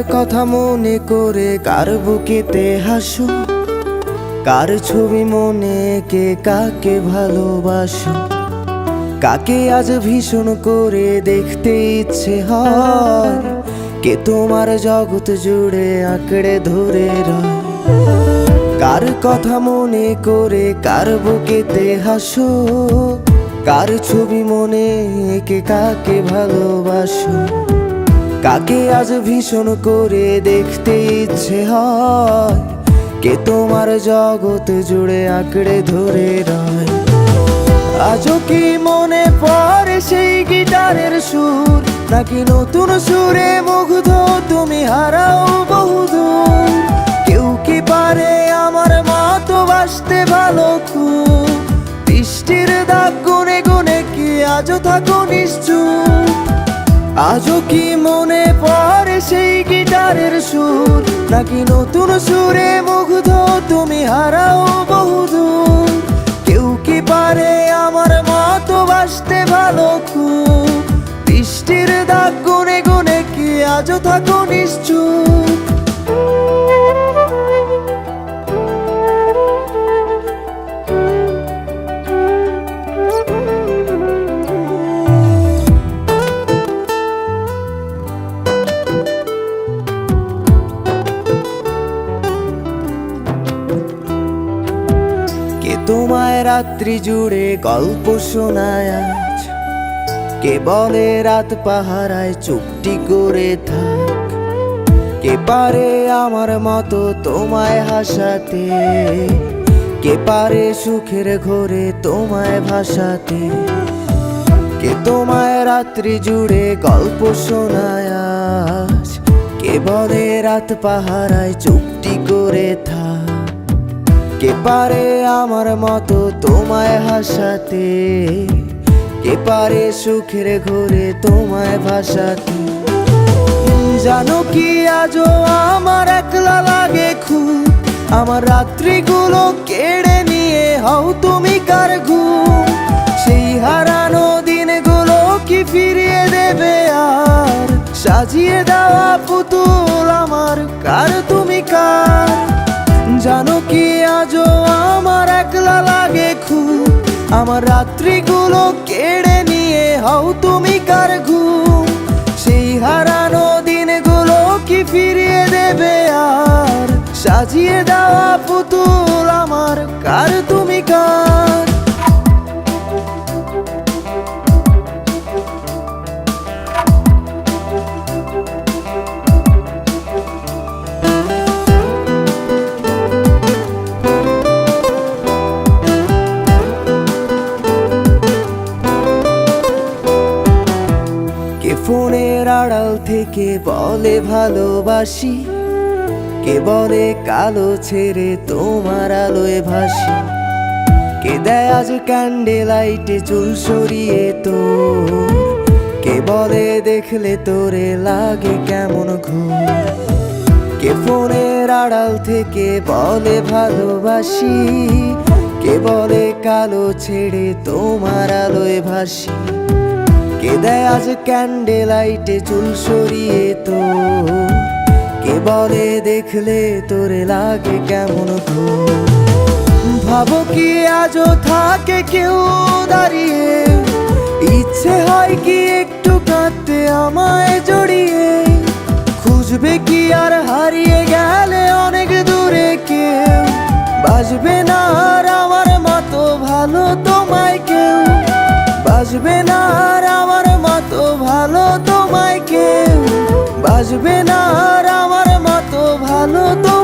কথা মনে করে কার বুকেতে হাসো, কার ছবি মনে কে কাকে ভালোবাসো, কাকে আজ ভীষণ করে দেখতে ইচ্ছে হয়, কে তোমার জগৎ জুড়ে আঁকড়ে ধরে রয়। কার কথা মনে করে কার বুকেতে হাসো, কার ছবি মনে কে কাকে ভালোবাসো, কাকে আজ ভীষণ করে দেখতে ইচ্ছে হয়, কে তোমার জগৎ জুড়ে আঁকড়ে ধরে রয়। আজও কি মনে পড়ে সেই গিটারের সুর, নাকি নতুন সুরে মুগ্ধ তুমি হারাও বহুদূর? কেউ কি পারে আমার মতো বাসতে ভালো খুব, বৃষ্টির দাগ গুনে গুনে কি আজও থাকো নিশ্চুপ? আজও কি মনে পড়ে সেই গিটারের সুর, নাকি নতুন সুরে মুগ্ধ তুমি হারাও বহুদূর? কেউ কি পারে আমার মতো বাসতে ভালো খুব, বৃষ্টির দাগ গুনে গুনে কি আজও থাকো নিশ্চুপ? তোমায় রাত্রি জুড়ে গল্প শোনায় আজ, কে বলে রাত পাহারায় চুপটি করে থাক, কে পারে আমার মতো তোমায় হাসাতে, কে পারে সুখের ঘোরে তোমায় ভাসাতে? কে তোমায় রাত্রি জুড়ে গল্প শোনায় আজ, কে বলে রাত পাহারায় চুপটি করে থাক, কে পারে আমার মতো তোমায় হাসাতে, কে পারে সুখের ঘোরে তোমায় ভাসাতে? জানো কি আজও আমার একলা লাগে খুব, আমার রাত্রিগুলো কেড়ে নিয়ে হও তুমি কার ঘুম? সেই হারানো দিনগুলো কি ফিরিয়ে দেবে আর, সাজিয়ে দেওয়া পুতুল আমার কার তুমি কার? জানো কি আজও আমার একলা লাগে খুব, আমার রাত্রিগুলো কেড়ে নিয়ে হও তুমি কার ঘুম? সেই হারানো দিনগুলো কি ফিরিয়ে দেবে আর, সাজিয়ে দেওয়া পুতুল আমার কার তুমি কার? ফোনের আড়াল থেকে বলে ভালোবাসি, কে বলে কালো ছেড়ে তোমার আলোয় ভাসি, কে দেয় আজ ক্যান্ডেল লাইটে চুল সরিয়ে তোর, কে বলে দেখলে তোরে লাগে কেমন ঘুম? কে ফোনের আড়াল থেকে বলে ভালোবাসি, কে বলে কালো ছেড়ে তোমার আলোয় ভাসি, কে দেয় আজ ক্যান্ডেল লাইটে চুল সরিয়ে তোর, কে বলে দেখলে তোরে লাগে কেমন ঘুম? ভাবো কি আজও থাকে কেউ দাঁড়িয়ে, ইচ্ছে হয় কি একটু কাঁদতে আমায় জড়িয়ে? খুঁজবে কি আর হারিয়ে গেলে অনেক দূরে কেউ, বাসবে না আর আমার মতো ভালো তোমায় কেউ, বাসবে না আর আমার মতো ভালো তোমায় কেউ, বাসবে না আর আমার মতো ভালো তো